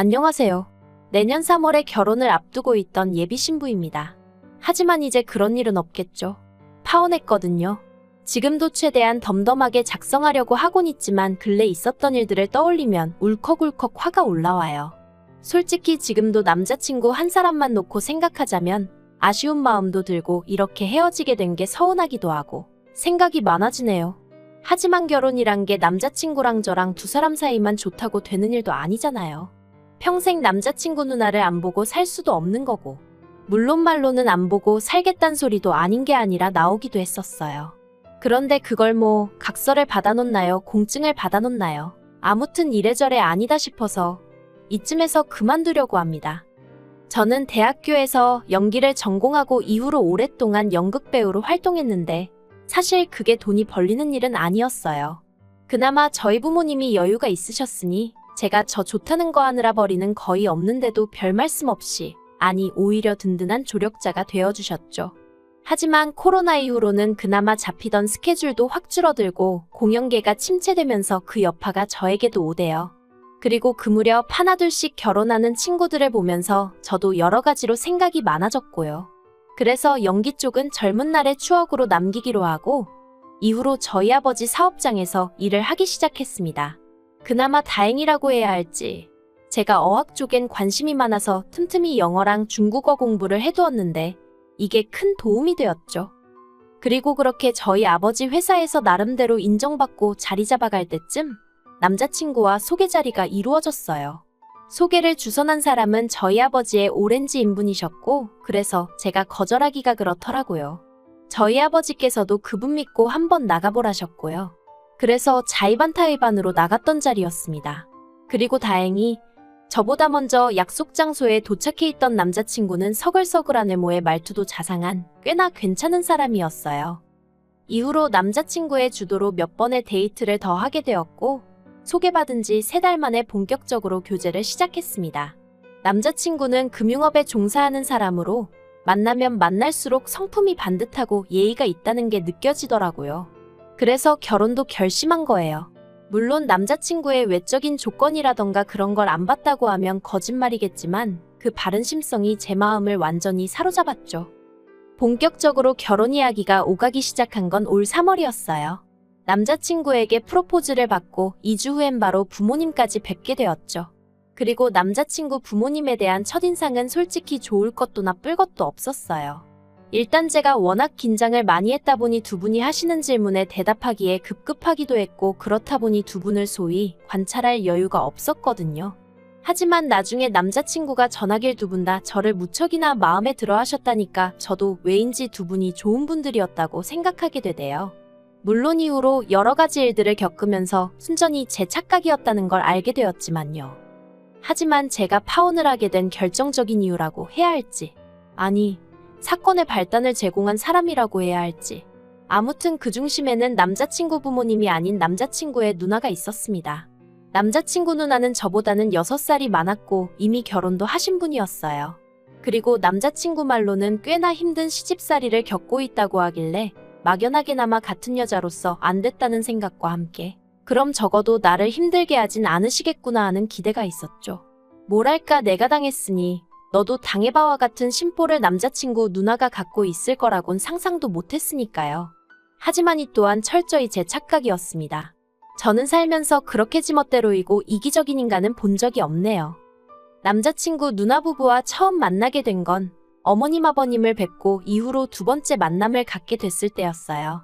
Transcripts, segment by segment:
안녕하세요. 내년 3월에 결혼을 앞두고 있던 예비 신부입니다. 하지만 이제 그런 일은 없겠죠. 파혼했거든요. 지금도 최대한 덤덤하게 작성하려고 하곤 있지만 근래 있었던 일들을 떠올리면 울컥울컥 화가 올라와요. 솔직히 지금도 남자친구 한 사람만 놓고 생각하자면 아쉬운 마음도 들고 이렇게 헤어지게 된 게 서운하기도 하고 생각이 많아지네요. 하지만 결혼이란 게 남자친구랑 저랑 두 사람 사이만 좋다고 되는 일도 아니잖아요. 평생 남자친구 누나를 안 보고 살 수도 없는 거고, 물론 말로는 안 보고 살겠단 소리도 아닌 게 아니라 나오기도 했었어요. 그런데 그걸 뭐 각서를 받아놓나요? 공증을 받아놓나요? 아무튼 이래저래 아니다 싶어서 이쯤에서 그만두려고 합니다. 저는 대학교에서 연기를 전공하고 이후로 오랫동안 연극배우로 활동했는데 사실 그게 돈이 벌리는 일은 아니었어요. 그나마 저희 부모님이 여유가 있으셨으니 제가 저 좋다는 거 하느라 벌이는 거의 없는데도 별 말씀 없이, 아니 오히려 든든한 조력자가 되어주셨죠. 하지만 코로나 이후로는 그나마 잡히던 스케줄도 확 줄어들고 공연계가 침체되면서 그 여파가 저에게도 오대요. 그리고 그 무렵 하나둘씩 결혼하는 친구들을 보면서 저도 여러 가지로 생각이 많아졌고요. 그래서 연기 쪽은 젊은 날의 추억으로 남기기로 하고 이후로 저희 아버지 사업장에서 일을 하기 시작했습니다. 그나마 다행이라고 해야 할지, 제가 어학 쪽엔 관심이 많아서 틈틈이 영어랑 중국어 공부를 해두었는데 이게 큰 도움이 되었죠. 그리고 그렇게 저희 아버지 회사에서 나름대로 인정받고 자리 잡아갈 때쯤 남자친구와 소개 자리가 이루어졌어요. 소개를 주선한 사람은 저희 아버지의 오렌지 인분이셨고, 그래서 제가 거절하기가 그렇더라고요. 저희 아버지께서도 그분 믿고 한번 나가보라셨고요. 그래서 자의반타의반으로 나갔던 자리였습니다. 그리고 다행히 저보다 먼저 약속 장소에 도착해 있던 남자친구는 서글서글한 외모에 말투도 자상한 꽤나 괜찮은 사람이었어요. 이후로 남자친구의 주도로 몇 번의 데이트를 더 하게 되었고, 소개받은 지 3달 만에 본격적으로 교제를 시작했습니다. 남자친구는 금융업에 종사하는 사람으로 만나면 만날수록 성품이 반듯하고 예의가 있다는 게 느껴지더라고요. 그래서 결혼도 결심한 거예요. 물론 남자친구의 외적인 조건이라던가 그런 걸 안 봤다고 하면 거짓말이겠지만 그 바른 심성이 제 마음을 완전히 사로잡았죠. 본격적으로 결혼 이야기가 오가기 시작한 건 올 3월이었어요. 남자친구에게 프로포즈를 받고 2주 후엔 바로 부모님까지 뵙게 되었죠. 그리고 남자친구 부모님에 대한 첫인상은 솔직히 좋을 것도 나쁠 것도 없었어요. 일단 제가 워낙 긴장을 많이 했다 보니 두 분이 하시는 질문에 대답하기에 급급하기도 했고, 그렇다 보니 두 분을 소위 관찰할 여유가 없었거든요. 하지만 나중에 남자친구가 전하길 두 분 다 저를 무척이나 마음에 들어 하셨다니까 저도 왜인지 두 분이 좋은 분들이었다고 생각하게 되대요. 물론 이후로 여러 가지 일들을 겪으면서 순전히 제 착각이었다는 걸 알게 되었지만요. 하지만 제가 파혼을 하게 된 결정적인 이유라고 해야 할지, 아니 사건의 발단을 제공한 사람이라고 해야 할지, 아무튼 그 중심에는 남자친구 부모님이 아닌 남자친구의 누나가 있었습니다. 남자친구 누나는 저보다는 6살이 많았고 이미 결혼도 하신 분이었어요. 그리고 남자친구 말로는 꽤나 힘든 시집살이를 겪고 있다고 하길래 막연하게나마 같은 여자로서 안 됐다는 생각과 함께 그럼 적어도 나를 힘들게 하진 않으시겠구나 하는 기대가 있었죠. 뭐랄까, 내가 당했으니 너도 당해봐와 같은 심보를 남자친구 누나가 갖고 있을 거라곤 상상도 못했으니까요. 하지만 이 또한 철저히 제 착각이었습니다. 저는 살면서 그렇게 지멋대로이고 이기적인 인간은 본 적이 없네요. 남자친구 누나 부부와 처음 만나게 된 건 어머님 아버님을 뵙고 이후로 두 번째 만남을 갖게 됐을 때였어요.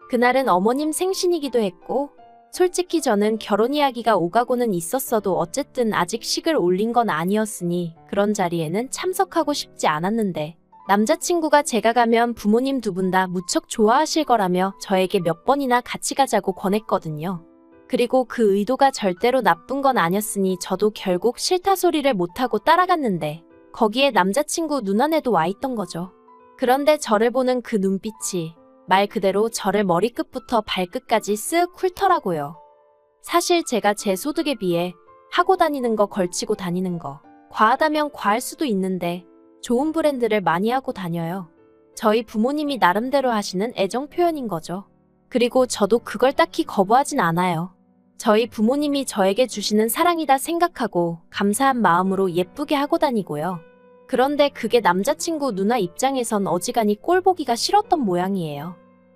그날은 어머님 생신이기도 했고, 솔직히 저는 결혼 이야기가 오가고는 있었어도 어쨌든 아직 식을 올린 건 아니었으니 그런 자리에는 참석하고 싶지 않았는데, 남자친구가 제가 가면 부모님 두 분 다 무척 좋아하실 거라며 저에게 몇 번이나 같이 가자고 권했거든요. 그리고 그 의도가 절대로 나쁜 건 아니었으니 저도 결국 싫다 소리를 못하고 따라갔는데 거기에 남자친구 눈안에도 와 있던 거죠. 그런데 저를 보는 그 눈빛이 말 그대로 저를 머리끝부터 발끝까지 쓱 훑더라고요. 사실 제가 제 소득에 비해 하고 다니는 거, 걸치고 다니는 거 과하다면 과할 수도 있는데 좋은 브랜드를 많이 하고 다녀요. 저희 부모님이 나름대로 하시는 애정 표현인 거죠. 그리고 저도 그걸 딱히 거부하진 않아요. 저희 부모님이 저에게 주시는 사랑이다 생각하고 감사한 마음으로 예쁘게 하고 다니고요. 그런데 그게 남자친구 누나 입장에선 어지간히 꼴보기가 싫었던 모양이에요.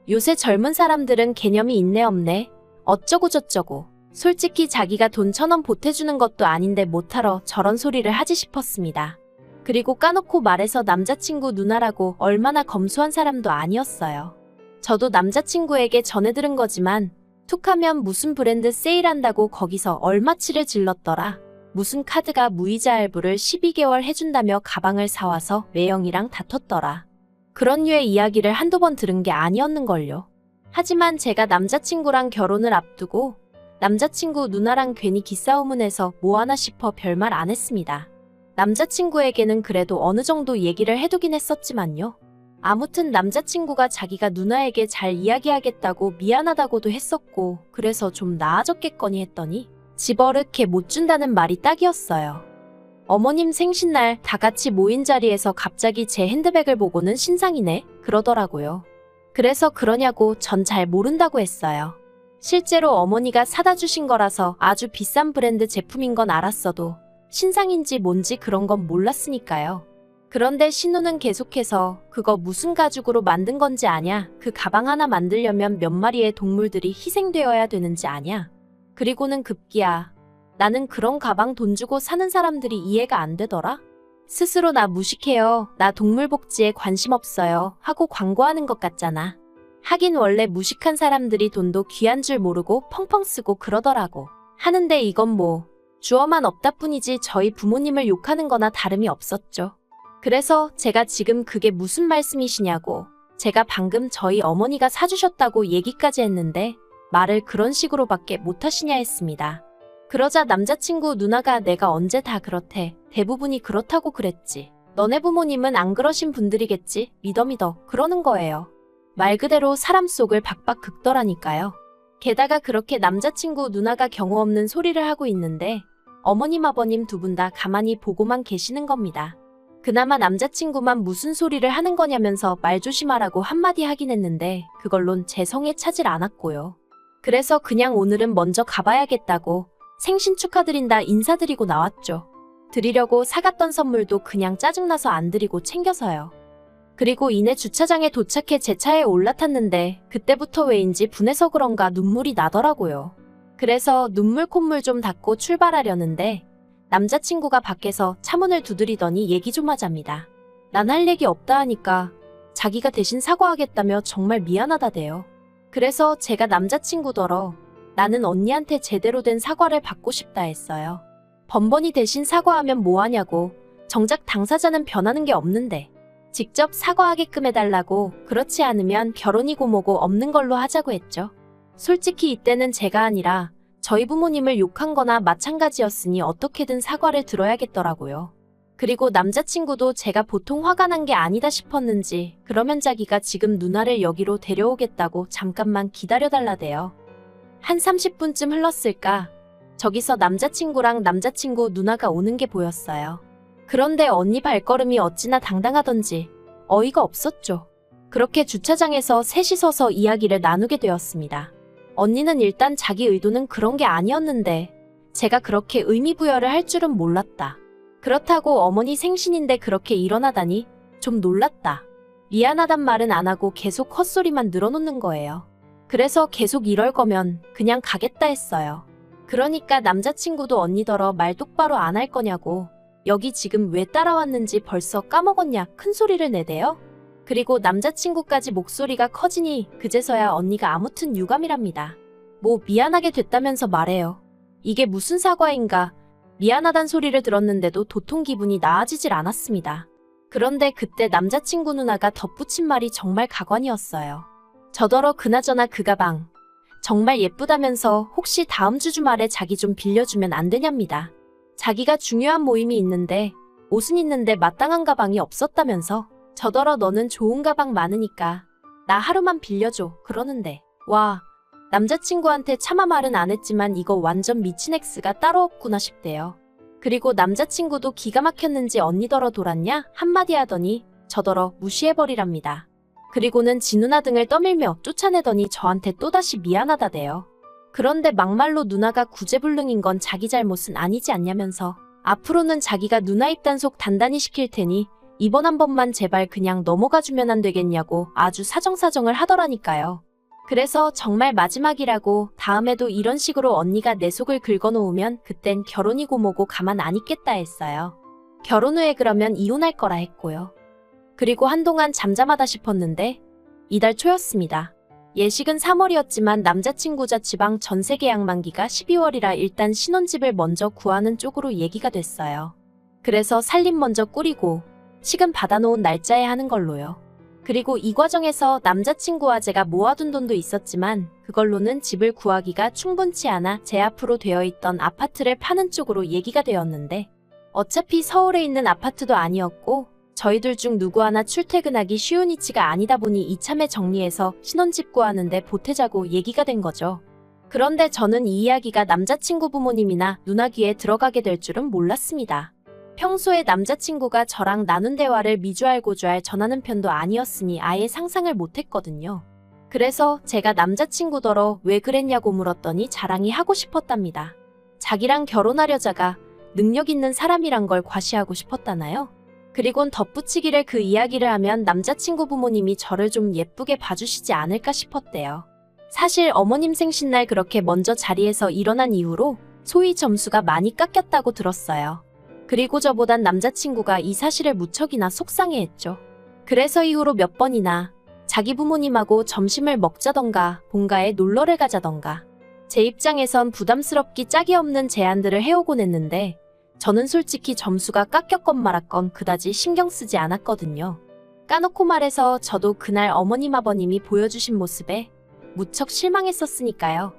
요새 젊은 사람들은 개념이 있네 없네. 어쩌고 저쩌고. 솔직히 자기가 돈 1,000원 보태주는 것도 아닌데 못하러 저런 소리를 하지 싶었습니다. 그리고 까놓고 말해서 남자친구 누나라고 얼마나 검소한 사람도 아니었어요. 저도 남자친구에게 전해 들은 거지만 툭하면 무슨 브랜드 세일한다고 거기서 얼마치를 질렀더라. 무슨 카드가 무이자 할부를 12개월 해준다며 가방을 사와서 매형이랑 다퉜더라. 그런 류의 이야기를 한두 번 들은 게 아니었는걸요. 하지만 제가 남자친구랑 결혼을 앞두고 남자친구 누나랑 괜히 기싸움은 해서 뭐하나 싶어 별말 안 했습니다. 남자친구에게는 그래도 어느 정도 얘기를 해두긴 했었지만요. 아무튼 남자친구가 자기가 누나에게 잘 이야기하겠다고 미안하다고도 했었고 그래서 좀 나아졌겠거니 했더니 집어릇게 못 준다는 말이 딱이었어요. 어머님 생신날 다 같이 모인 자리에서 갑자기 제 핸드백을 보고는 신상이네 그러더라고요. 그래서 그러냐고 전 잘 모른다고 했어요. 실제로 어머니가 사다 주신 거라서 아주 비싼 브랜드 제품인 건 알았어도 신상인지 뭔지 그런 건 몰랐으니까요. 그런데 신우는 계속해서 그거 무슨 가죽으로 만든 건지 아냐? 그 가방 하나 만들려면 몇 마리의 동물들이 희생되어야 되는지 아냐? 그리고는 급기야 나는 그런 가방 돈 주고 사는 사람들이 이해가 안 되더라? 스스로 나 무식해요. 나 동물복지에 관심 없어요. 하고 광고하는 것 같잖아. 하긴 원래 무식한 사람들이 돈도 귀한 줄 모르고 펑펑 쓰고 그러더라고. 하는데 이건 뭐 주어만 없다 뿐이지 저희 부모님을 욕하는 거나 다름이 없었죠. 그래서 제가 지금 그게 무슨 말씀이시냐고 제가 방금 저희 어머니가 사주셨다고 얘기까지 했는데 말을 그런 식으로밖에 못하시냐 했습니다. 그러자 남자친구 누나가 내가 언제 다 그렇대. 대부분이 그렇다고 그랬지. 너네 부모님은 안 그러신 분들이겠지. 믿어 그러는 거예요. 말 그대로 사람 속을 박박 긁더라니까요. 게다가 그렇게 남자친구 누나가 경우 없는 소리를 하고 있는데 어머님 아버님 두 분 다 가만히 보고만 계시는 겁니다. 그나마 남자친구만 무슨 소리를 하는 거냐면서 말 조심하라고 한마디 하긴 했는데 그걸론 제 성에 차질 않았고요. 그래서 그냥 오늘은 먼저 가봐야겠다고 생신 축하드린다 인사드리고 나왔죠. 드리려고 사갔던 선물도 그냥 짜증나서 안 드리고 챙겨서요. 그리고 이내 주차장에 도착해 제 차에 올라탔는데 그때부터 왜인지 분해서 그런가 눈물이 나더라고요. 그래서 눈물 콧물 좀 닦고 출발하려는데 남자친구가 밖에서 차문을 두드리더니 얘기 좀 하자입니다. 난 할 얘기 없다 하니까 자기가 대신 사과하겠다며 정말 미안하다대요. 그래서 제가 남자친구더러 나는 언니한테 제대로 된 사과를 받고 싶다 했어요. 번번이 대신 사과하면 뭐하냐고. 정작 당사자는 변하는 게 없는데 직접 사과하게끔 해달라고. 그렇지 않으면 결혼이고 뭐고 없는 걸로 하자고 했죠. 솔직히 이때는 제가 아니라 저희 부모님을 욕한 거나 마찬가지였으니 어떻게든 사과를 들어야겠더라고요. 그리고 남자친구도 제가 보통 화가 난 게 아니다 싶었는지 그러면 자기가 지금 누나를 여기로 데려오겠다고 잠깐만 기다려달라대요. 한 30분쯤 흘렀을까? 저기서 남자친구랑 남자친구 누나가 오는 게 보였어요. 그런데 언니 발걸음이 어찌나 당당하던지 어이가 없었죠. 그렇게 주차장에서 셋이 서서 이야기를 나누게 되었습니다. 언니는 일단 자기 의도는 그런 게 아니었는데 제가 그렇게 의미부여를 할 줄은 몰랐다. 그렇다고 어머니 생신인데 그렇게 일어나다니 좀 놀랐다. 미안하단 말은 안 하고 계속 헛소리만 늘어놓는 거예요. 그래서 계속 이럴 거면 그냥 가겠다 했어요. 그러니까 남자친구도 언니더러 말 똑바로 안 할 거냐고. 여기 지금 왜 따라왔는지 벌써 까먹었냐 큰 소리를 내대요. 그리고 남자친구까지 목소리가 커지니 그제서야 언니가 아무튼 유감이랍니다. 뭐 미안하게 됐다면서 말해요. 이게 무슨 사과인가. 미안하단 소리를 들었는데도 도통 기분이 나아지질 않았습니다. 그런데 그때 남자친구 누나가 덧붙인 말이 정말 가관이었어요. 저더러 그나저나 그 가방 정말 예쁘다면서 혹시 다음 주 주말에 자기 좀 빌려주면 안 되냐입니다. 자기가 중요한 모임이 있는데 옷은 있는데 마땅한 가방이 없었다면서 저더러 너는 좋은 가방 많으니까 나 하루만 빌려줘 그러는데 와 남자친구한테 차마 말은 안 했지만 이거 완전 미친 X가 따로 없구나 싶대요. 그리고 남자친구도 기가 막혔는지 언니더러 돌았냐 한마디 하더니 저더러 무시해버리랍니다. 그리고는 지 누나 등을 떠밀며 쫓아내더니 저한테 또다시 미안하다대요. 그런데 막말로 누나가 구제불능인 건 자기 잘못은 아니지 않냐면서 앞으로는 자기가 누나 입단속 단단히 시킬 테니 이번 한 번만 제발 그냥 넘어가주면 안 되겠냐고 아주 사정사정을 하더라니까요. 그래서 정말 마지막이라고 다음에도 이런 식으로 언니가 내 속을 긁어놓으면 그땐 결혼이고 뭐고 가만 안 있겠다 했어요. 결혼 후에 그러면 이혼할 거라 했고요. 그리고 한동안 잠잠하다 싶었는데 이달 초였습니다. 예식은 3월이었지만 남자친구자 지방 전세 계약 만기가 12월이라 일단 신혼집을 먼저 구하는 쪽으로 얘기가 됐어요. 그래서 살림 먼저 꾸리고 식은 받아놓은 날짜에 하는 걸로요. 그리고 이 과정에서 남자친구와 제가 모아둔 돈도 있었지만 그걸로는 집을 구하기가 충분치 않아 제 앞으로 되어 있던 아파트를 파는 쪽으로 얘기가 되었는데 어차피 서울에 있는 아파트도 아니었고 저희들 중 누구 하나 출퇴근하기 쉬운 위치가 아니다 보니 이참에 정리해서 신혼집 구하는데 보태자고 얘기가 된 거죠. 그런데 저는 이 이야기가 남자친구 부모님이나 누나 귀에 들어가게 될 줄은 몰랐습니다. 평소에 남자친구가 저랑 나눈 대화를 미주알고주알 전하는 편도 아니었으니 아예 상상을 못했거든요. 그래서 제가 남자친구더러 왜 그랬냐고 물었더니 자랑이 하고 싶었답니다. 자기랑 결혼하려자가 능력 있는 사람이란 걸 과시하고 싶었다나요? 그리곤 덧붙이기를 그 이야기를 하면 남자친구 부모님이 저를 좀 예쁘게 봐주시지 않을까 싶었대요. 사실 어머님 생신날 그렇게 먼저 자리에서 일어난 이후로 소위 점수가 많이 깎였다고 들었어요. 그리고 저보단 남자친구가 이 사실을 무척이나 속상해했죠. 그래서 이후로 몇 번이나 자기 부모님하고 점심을 먹자던가 본가에 놀러를 가자던가 제 입장에선 부담스럽기 짝이 없는 제안들을 해오곤 했는데 저는 솔직히 점수가 깎였건 말았건 그다지 신경 쓰지 않았거든요. 까놓고 말해서 저도 그날 어머님 아버님이 보여주신 모습에 무척 실망했었으니까요.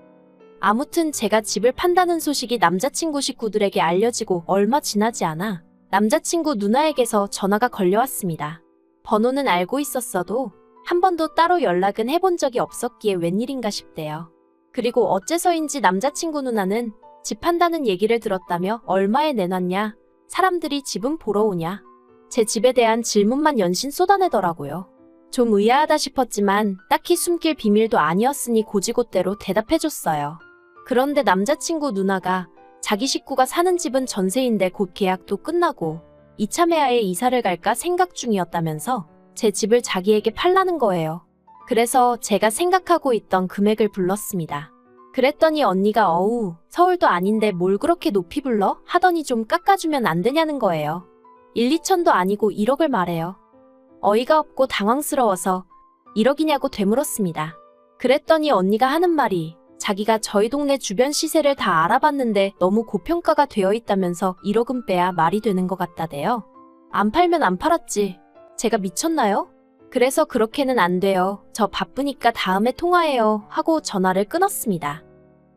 아무튼 제가 집을 판다는 소식이 남자친구 식구들에게 알려지고 얼마 지나지 않아 남자친구 누나에게서 전화가 걸려왔습니다. 번호는 알고 있었어도 한 번도 따로 연락은 해본 적이 없었기에 웬일인가 싶대요. 그리고 어째서인지 남자친구 누나는 집 판다는 얘기를 들었다며 얼마에 내놨냐, 사람들이 집은 보러 오냐, 제 집에 대한 질문만 연신 쏟아내더라고요. 좀 의아하다 싶었지만 딱히 숨길 비밀도 아니었으니 고지고대로 대답해줬어요. 그런데 남자친구 누나가 자기 식구가 사는 집은 전세인데 곧 계약도 끝나고 이참에 아예 이사를 갈까 생각 중이었다면서 제 집을 자기에게 팔라는 거예요. 그래서 제가 생각하고 있던 금액을 불렀습니다. 그랬더니 언니가 어우, 서울도 아닌데 뭘 그렇게 높이 불러? 하더니 좀 깎아주면 안 되냐는 거예요. 1, 2천도 아니고 1억을 말해요. 어이가 없고 당황스러워서 1억이냐고 되물었습니다. 그랬더니 언니가 하는 말이 자기가 저희 동네 주변 시세를 다 알아봤는데 너무 고평가가 되어 있다면서 1억은 빼야 말이 되는 것 같다대요. 안 팔면 안 팔았지. 제가 미쳤나요? 그래서 그렇게는 안 돼요. 저 바쁘니까 다음에 통화해요. 하고 전화를 끊었습니다.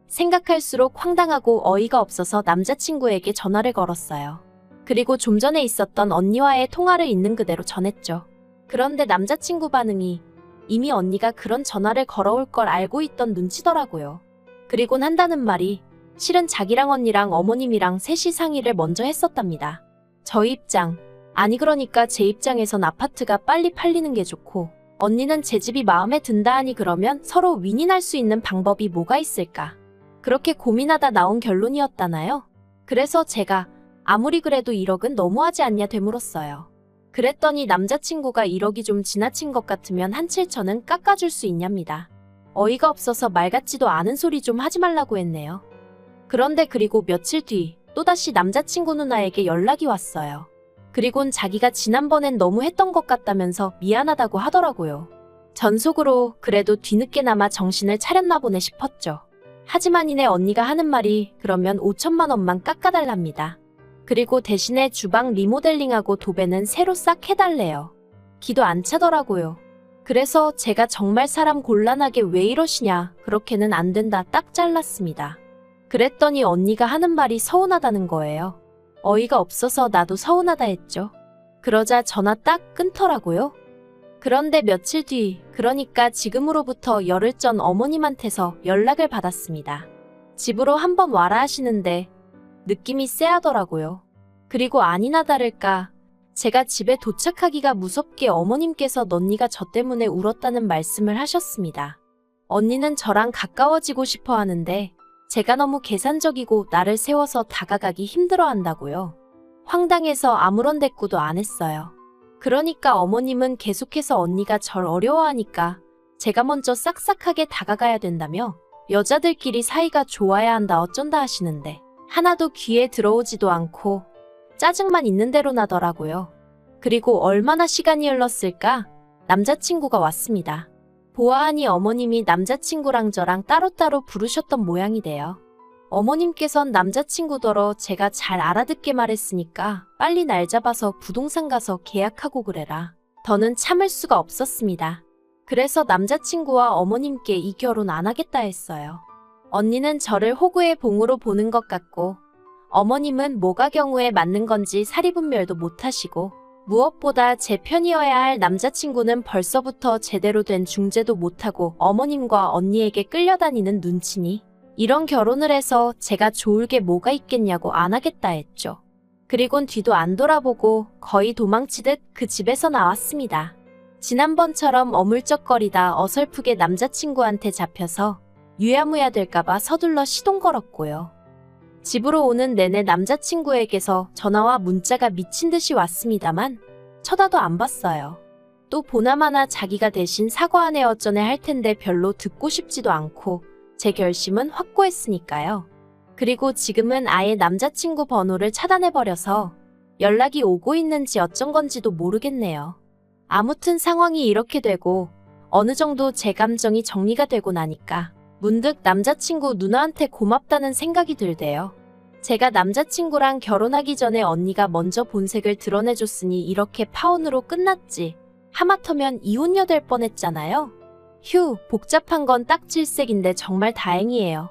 생각할수록 황당하고 어이가 없어서 남자친구에게 전화를 걸었어요. 그리고 좀 전에 있었던 언니와의 통화를 있는 그대로 전했죠. 그런데 남자친구 반응이 이미 언니가 그런 전화를 걸어올 걸 알고 있던 눈치더라고요. 그리곤 한다는 말이 실은 자기랑 언니랑 어머님이랑 셋이 상의를 먼저 했었답니다. 저희 입장, 아니 그러니까 제 입장에선 아파트가 빨리 팔리는 게 좋고 언니는 제 집이 마음에 든다 하니 그러면 서로 윈윈할 수 있는 방법이 뭐가 있을까? 그렇게 고민하다 나온 결론이었다나요? 그래서 제가 아무리 그래도 1억은 너무하지 않냐 되물었어요. 그랬더니 남자친구가 1억이 좀 지나친 것 같으면 한 7천은 깎아줄 수 있냐입니다. 어이가 없어서 말 같지도 않은 소리 좀 하지 말라고 했네요. 그런데 그리고 며칠 뒤 또다시 남자친구 누나에게 연락이 왔어요. 그리곤 자기가 지난번엔 너무 했던 것 같다면서 미안하다고 하더라고요. 전 속으로 그래도 뒤늦게나마 정신을 차렸나 보네 싶었죠. 하지만 이내 언니가 하는 말이 그러면 5천만 원만 깎아달랍니다. 그리고 대신에 주방 리모델링하고 도배는 새로 싹 해달래요. 기도 안 차더라고요. 그래서 제가 정말 사람 곤란하게 왜 이러시냐, 그렇게는 안 된다 딱 잘랐습니다. 그랬더니 언니가 하는 말이 서운하다는 거예요. 어이가 없어서 나도 서운하다 했죠. 그러자 전화 딱 끊더라고요. 그런데 며칠 뒤, 그러니까 지금으로부터 열흘 전 어머님한테서 연락을 받았습니다. 집으로 한번 와라 하시는데 느낌이 쎄하더라고요. 그리고 아니나 다를까 제가 집에 도착하기가 무섭게 어머님께서 넌니가 저 때문에 울었다는 말씀을 하셨습니다. 언니는 저랑 가까워지고 싶어 하는데 제가 너무 계산적이고 나를 세워서 다가가기 힘들어 한다고요. 황당해서 아무런 대꾸도 안 했어요. 그러니까 어머님은 계속해서 언니가 절 어려워하니까 제가 먼저 싹싹하게 다가가야 된다며 여자들끼리 사이가 좋아야 한다 어쩐다 하시는데 하나도 귀에 들어오지도 않고 짜증만 있는 대로 나더라고요. 그리고 얼마나 시간이 흘렀을까? 남자친구가 왔습니다. 보아하니 어머님이 남자친구랑 저랑 따로따로 부르셨던 모양이 돼요. 어머님께선 남자친구더러 제가 잘 알아듣게 말했으니까 빨리 날 잡아서 부동산 가서 계약하고 그래라. 더는 참을 수가 없었습니다. 그래서 남자친구와 어머님께 이 결혼 안 하겠다 했어요. 언니는 저를 호구의 봉으로 보는 것 같고 어머님은 뭐가 경우에 맞는 건지 사리분별도 못하시고 무엇보다 제 편이어야 할 남자친구는 벌써부터 제대로 된 중재도 못하고 어머님과 언니에게 끌려다니는 눈치니 이런 결혼을 해서 제가 좋을 게 뭐가 있겠냐고 안 하겠다 했죠. 그리곤 뒤도 안 돌아보고 거의 도망치듯 그 집에서 나왔습니다. 지난번처럼 어물쩍거리다 어설프게 남자친구한테 잡혀서 유야무야 될까봐 서둘러 시동 걸었고요. 집으로 오는 내내 남자친구에게서 전화와 문자가 미친 듯이 왔습니다만 쳐다도 안 봤어요. 또 보나마나 자기가 대신 사과하네 어쩌네 할 텐데 별로 듣고 싶지도 않고 제 결심은 확고했으니까요. 그리고 지금은 아예 남자친구 번호를 차단해버려서 연락이 오고 있는지 어쩐 건지도 모르겠네요. 아무튼 상황이 이렇게 되고 어느 정도 제 감정이 정리가 되고 나니까 문득 남자친구 누나한테 고맙다는 생각이 들대요. 제가 남자친구랑 결혼하기 전에 언니가 먼저 본색을 드러내줬으니 이렇게 파혼으로 끝났지. 하마터면 이혼녀 될 뻔했잖아요. 휴, 복잡한 건 딱 질색인데 정말 다행이에요.